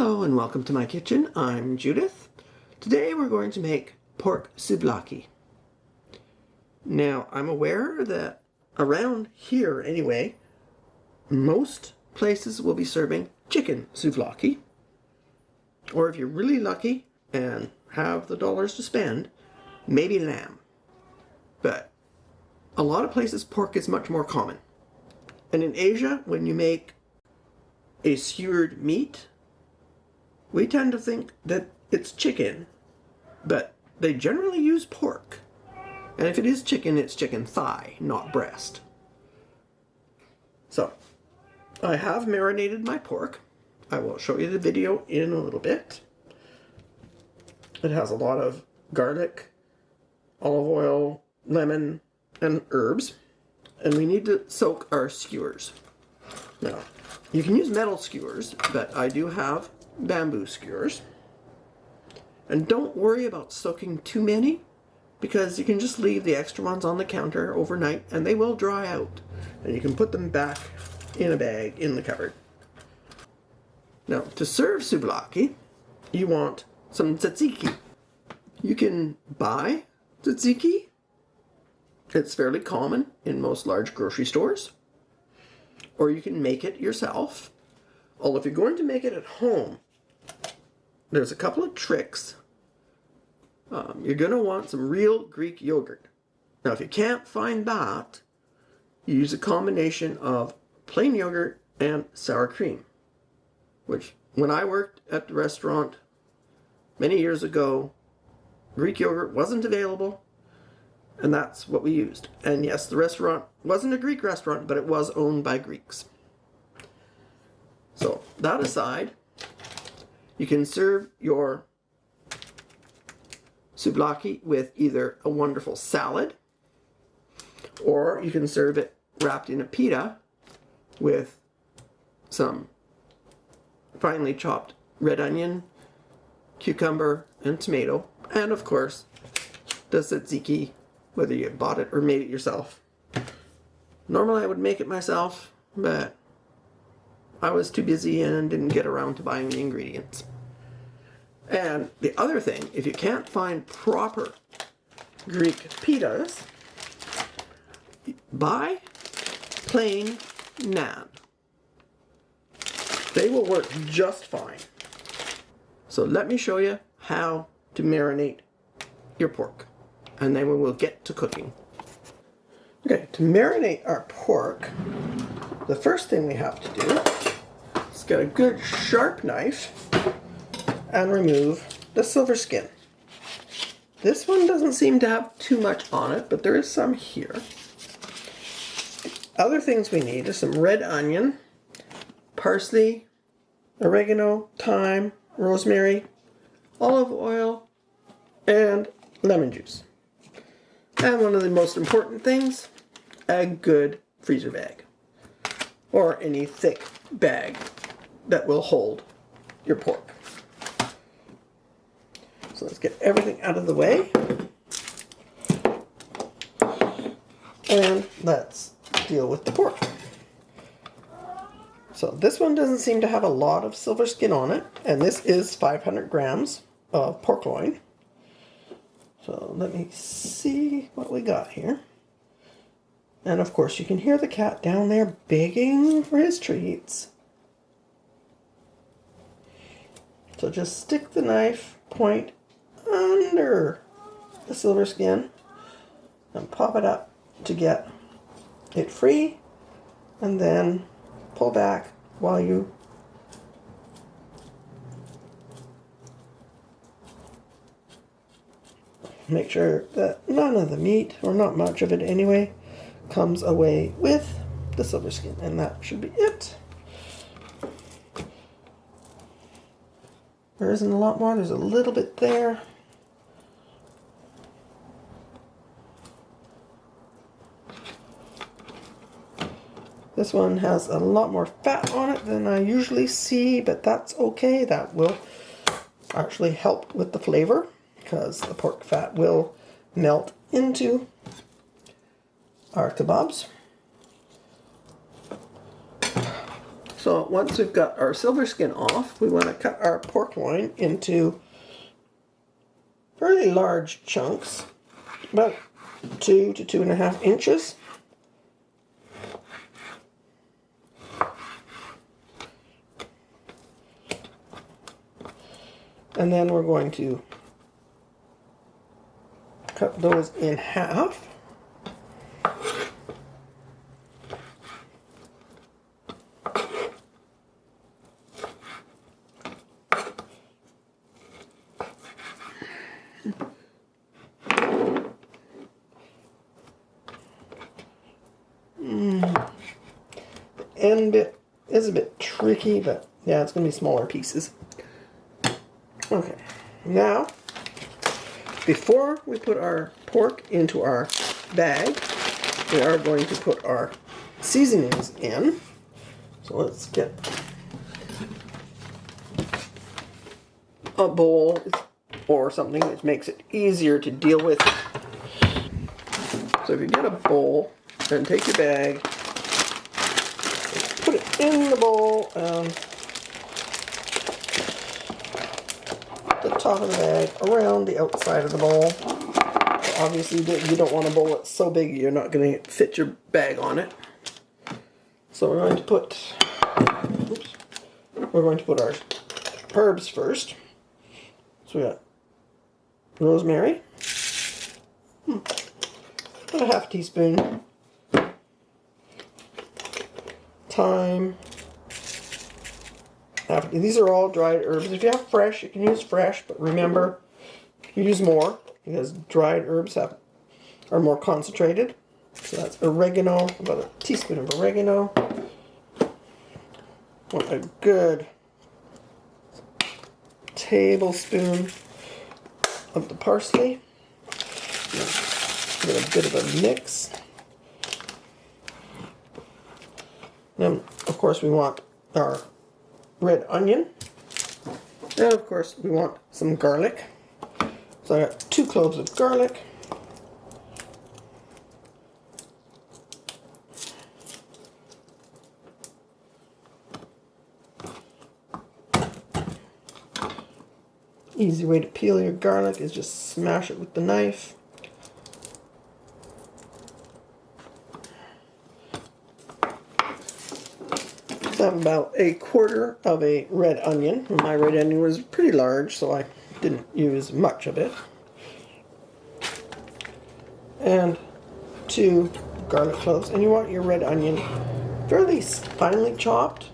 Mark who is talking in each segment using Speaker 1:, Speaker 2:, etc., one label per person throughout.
Speaker 1: Hello and welcome to my kitchen. I'm Judith. Today we're going to make pork souvlaki. Now I'm aware that around here anyway, most places will be serving chicken souvlaki. Or if you're really lucky and have the dollars to spend, maybe lamb. But a lot of places pork is much more common. And in Asia, when you make a skewered meat, we tend to think that it's chicken, but they generally use pork. And if it is chicken, it's chicken thigh, not breast. So, I have marinated my pork. I will show you the video in a little bit. It has a lot of garlic, olive oil, lemon, and herbs. And we need to soak our skewers. Now, you can use metal skewers, but I do have bamboo skewers. And don't worry about soaking too many, because you can just leave the extra ones on the counter overnight and they will dry out. And you can put them back in a bag in the cupboard. Now, to serve souvlaki, you want some tzatziki. You can buy tzatziki. It's fairly common in most large grocery stores. Or you can make it yourself. Although if you're going to make it at home, there's a couple of tricks. You're going to want some real Greek yogurt. Now if you can't find that, you use a combination of plain yogurt and sour cream. Which, when I worked at the restaurant many years ago, Greek yogurt wasn't available, and that's what we used. And yes, the restaurant wasn't a Greek restaurant, but it was owned by Greeks. So, that aside, you can serve your souvlaki with either a wonderful salad, or you can serve it wrapped in a pita with some finely chopped red onion, cucumber, and tomato, and of course the tzatziki, whether you bought it or made it yourself. Normally I would make it myself, but I was too busy and didn't get around to buying the ingredients. And the other thing, if you can't find proper Greek pitas, buy plain naan. They will work just fine. So let me show you how to marinate your pork, and then we will get to cooking. Okay, to marinate our pork, the first thing we have to do is get a good sharp knife and remove the silver skin. This one doesn't seem to have too much on it, but there is some here. Other things we need are some red onion, parsley, oregano, thyme, rosemary, olive oil, and lemon juice. And one of the most important things, a good freezer bag. Or any thick bag that will hold your pork. So let's get everything out of the way. And let's deal with the pork. So this one doesn't seem to have a lot of silver skin on it, and this is 500 grams of pork loin. So let me see what we got here. And of course you can hear the cat down there begging for his treats. So just stick the knife point under the silver skin and pop it up to get it free, and then pull back while you make sure that none of the meat, or not much of it anyway, comes away with the silver skin, and that should be it. There isn't a lot more, there's a little bit there. This one has a lot more fat on it than I usually see, but that's okay. That will actually help with the flavor, because the pork fat will melt into our kebabs. So once we've got our silver skin off, we want to cut our pork loin into fairly large chunks, about 2 to 2.5 inches. And then we're going to cut those in half. The end bit is a bit tricky, but yeah, it's going to be smaller pieces. Okay, now, before we put our pork into our bag, we are going to put our seasonings in. So let's get a bowl or something that makes it easier to deal with. So if you get a bowl, then take your bag, put it in the bowl, and the top of the bag around the outside of the bowl. Obviously you don't want a bowl that's so big you're not going to fit your bag on it. So we're going to put our herbs first. So we got rosemary, about a half teaspoon, thyme. These are all dried herbs. If you have fresh, you can use fresh, but remember, use more because dried herbs are more concentrated. So that's oregano, about a teaspoon of oregano. Want a good tablespoon of the parsley. Give it a bit of a mix. Then, of course, we want our red onion. And of course we want some garlic. So I got 2 cloves of garlic. Easy way to peel your garlic is just smash it with the knife. So I have about 1/4 of a red onion. My red onion was pretty large, so I didn't use much of it. And 2 garlic cloves. And you want your red onion fairly finely chopped.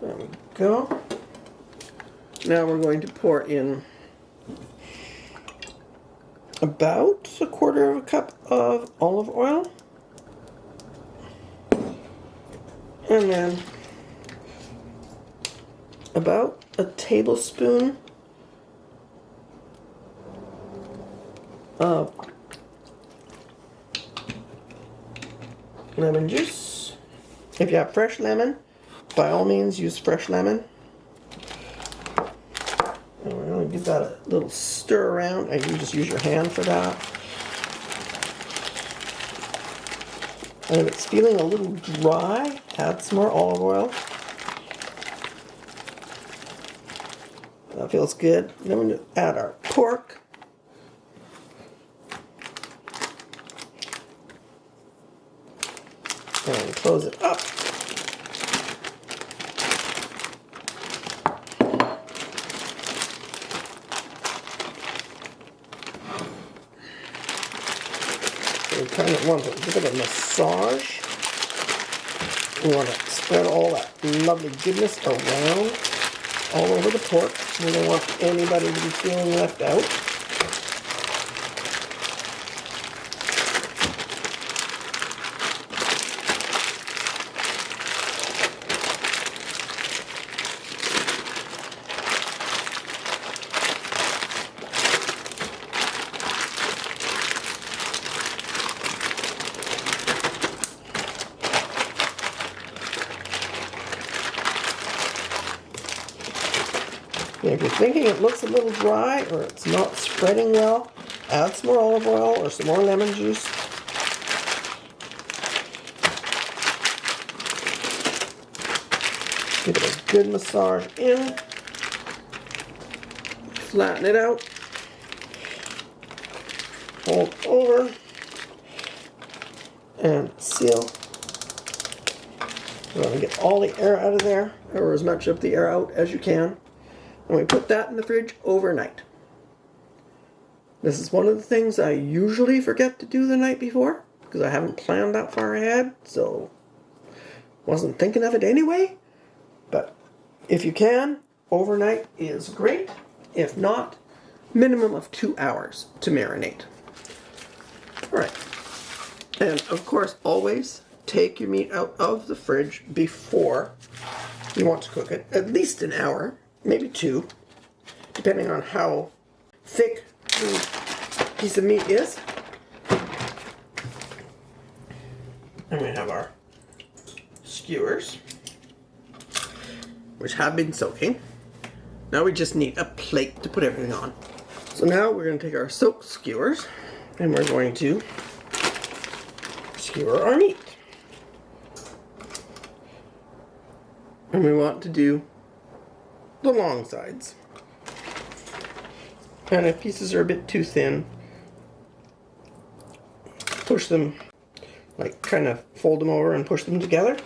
Speaker 1: There we go. Now we're going to pour in about 1/4 cup of olive oil. And then about a tablespoon of lemon juice. If you have fresh lemon, by all means use fresh lemon. And we're going to give that a little stir around, and you just use your hand for that. And if it's feeling a little dry, add some more olive oil. That feels good. Then we're going to add our pork. And close it up. We kind of want a bit of a massage. We want to spread all that lovely goodness around all over the pork. We don't want anybody to be feeling left out. If you're thinking it looks a little dry or it's not spreading well, add some more olive oil or some more lemon juice. good massage in. Flatten it out. Fold over. And seal. You want to get all the air out of there, or as much of the air out as you can. And we put that in the fridge overnight. This is one of the things I usually forget to do the night before, because I haven't planned that far ahead, so wasn't thinking of it anyway. But if you can, overnight is great. If not, minimum of 2 hours to marinate. Alright. And of course, always take your meat out of the fridge before you want to cook it. At least an hour, maybe 2, depending on how thick the piece of meat is. And we have our skewers, which have been soaking. Now we just need a plate to put everything on. So now we're going to take our soaked skewers and we're going to skewer our meat. And we want to do the long sides. And if pieces are a bit too thin, push them, like kind of fold them over and push them together.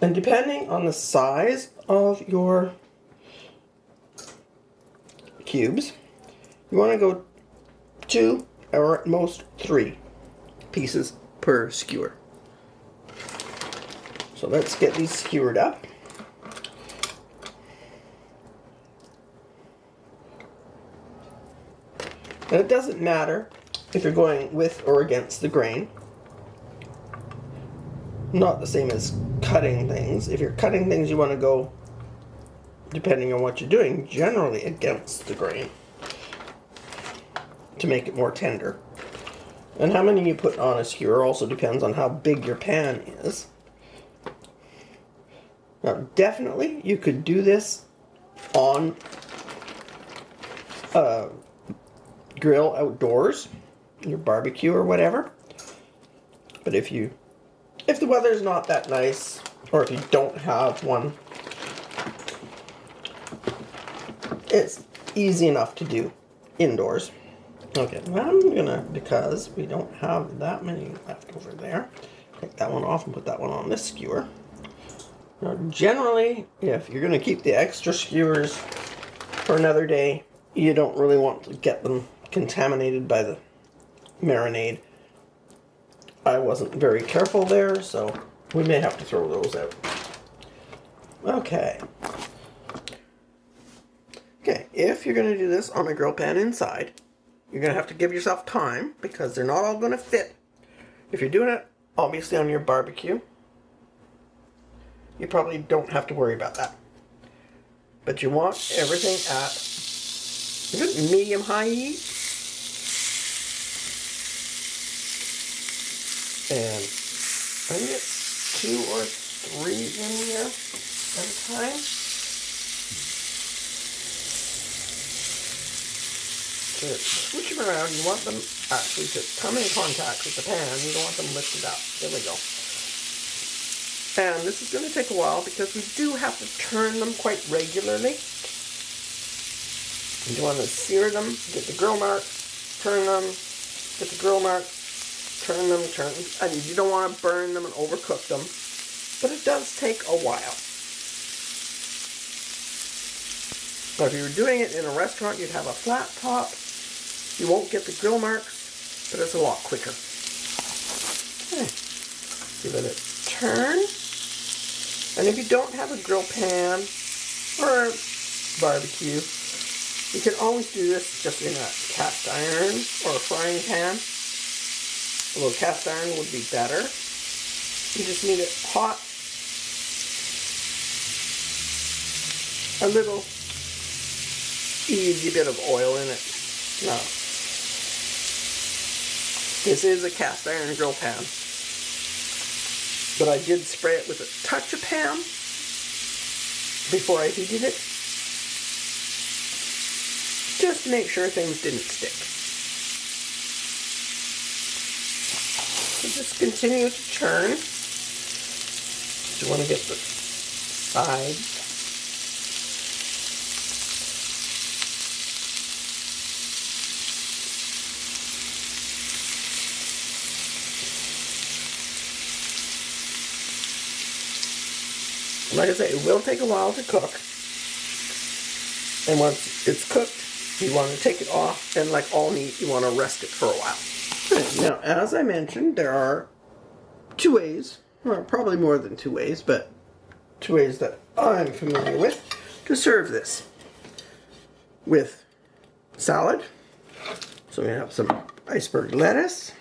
Speaker 1: And depending on the size of your cubes, you want to go 2 or at most 3 pieces per skewer. So let's get these skewered up. And it doesn't matter if you're going with or against the grain. Not the same as cutting things. If you're cutting things, you want to go, depending on what you're doing, generally against the grain to make it more tender. And how many you put on a skewer also depends on how big your pan is. Now, definitely, you could do this on a grill outdoors, your barbecue or whatever. But if the weather's not that nice, or if you don't have one, it's easy enough to do indoors. Okay, now I'm gonna, because we don't have that many left over there, take that one off and put that one on this skewer. Now, generally, if you're gonna keep the extra skewers for another day, you don't really want to get them contaminated by the marinade. I wasn't very careful there, so we may have to throw those out. Okay. Okay, if you're going to do this on a grill pan inside, you're going to have to give yourself time because they're not all going to fit. If you're doing it, obviously, on your barbecue, you probably don't have to worry about that. But you want everything at, is it medium-high heat? And I think it's 2 or 3 in here at a time. So switch them around. You want them actually to come in contact with the pan. You don't want them lifted up. There we go. And this is going to take a while because we do have to turn them quite regularly. You want to sear them, get the grill marks, turn them, get the grill marks, turn them, and you don't want to burn them and overcook them, but it does take a while. Now, if you were doing it in a restaurant, you'd have a flat top. You won't get the grill marks, but it's a lot quicker. Okay. Give it a turn. And if you don't have a grill pan or a barbecue, you can always do this just in a cast iron or a frying pan. Although cast iron would be better. You just need it hot. A little easy bit of oil in it. Now, this is a cast iron grill pan. But I did spray it with a touch of Pam before I heated it. Just to make sure things didn't stick. So just continue to churn. So you want to get the sides. Like I say, it will take a while to cook. And once it's cooked, you want to take it off, and like all meat, you want to rest it for a while. Now, as I mentioned, there are two ways, well, probably more than two ways, but two ways that I'm familiar with to serve this. With salad. So we have some iceberg lettuce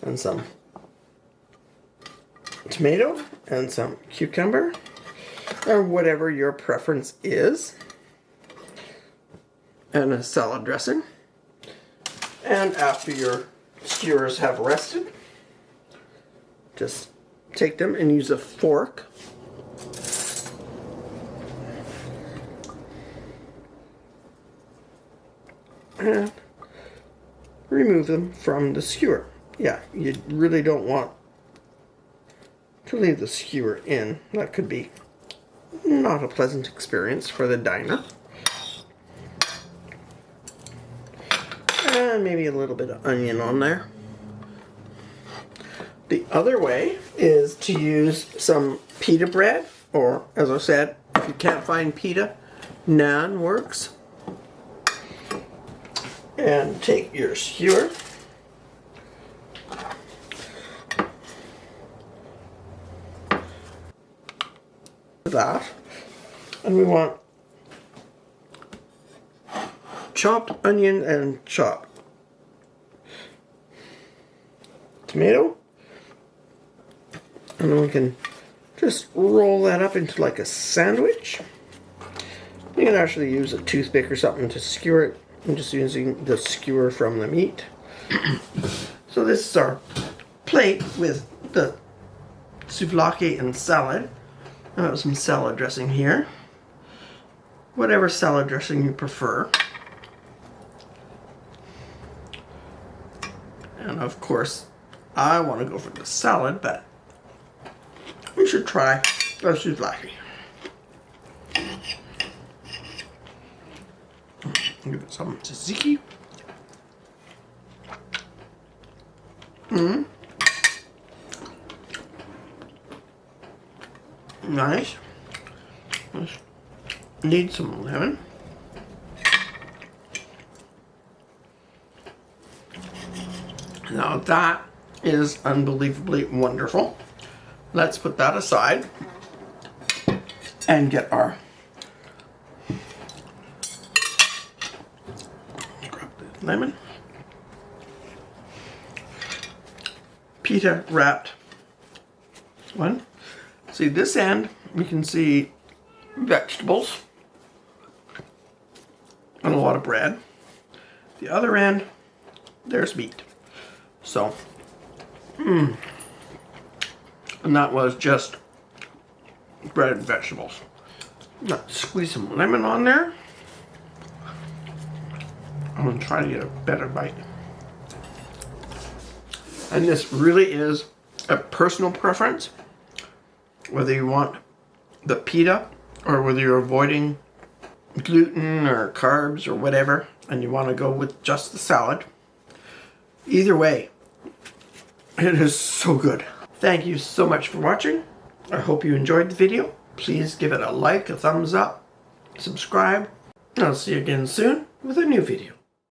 Speaker 1: and some tomato and some cucumber, or whatever your preference is, and a salad dressing. And after your skewers have rested, just take them and use a fork and remove them from the skewer. Yeah, you really don't want to leave the skewer in. That could be not a pleasant experience for the diner. And maybe a little bit of onion on there. The other way is to use some pita bread, or as I said, if you can't find pita, naan works. And take your skewer, that, and we want chopped onion and chopped tomato, and then we can just roll that up into like a sandwich. You can actually use a toothpick or something to skewer it. I'm just using the skewer from the meat. So this is our plate with the souvlaki and salad. I have some salad dressing here. Whatever salad dressing you prefer. And of course, I want to go for the salad, but we should try the souvlaki. Give it some tzatziki. Nice. Need some lemon. Now that is unbelievably wonderful. Let's put that aside and get our lemon, pita wrapped one. See this end, you can see vegetables and a lot of bread. The other end, there's meat. So, and that was just bread and vegetables. Now squeeze some lemon on there. I'm going to try to get a better bite. And this really is a personal preference. Whether you want the pita or whether you're avoiding gluten or carbs or whatever and you want to go with just the salad. Either way, it is so good. Thank you so much for watching. I hope you enjoyed the video. Please give it a like, a thumbs up, subscribe, and I'll see you again soon with a new video.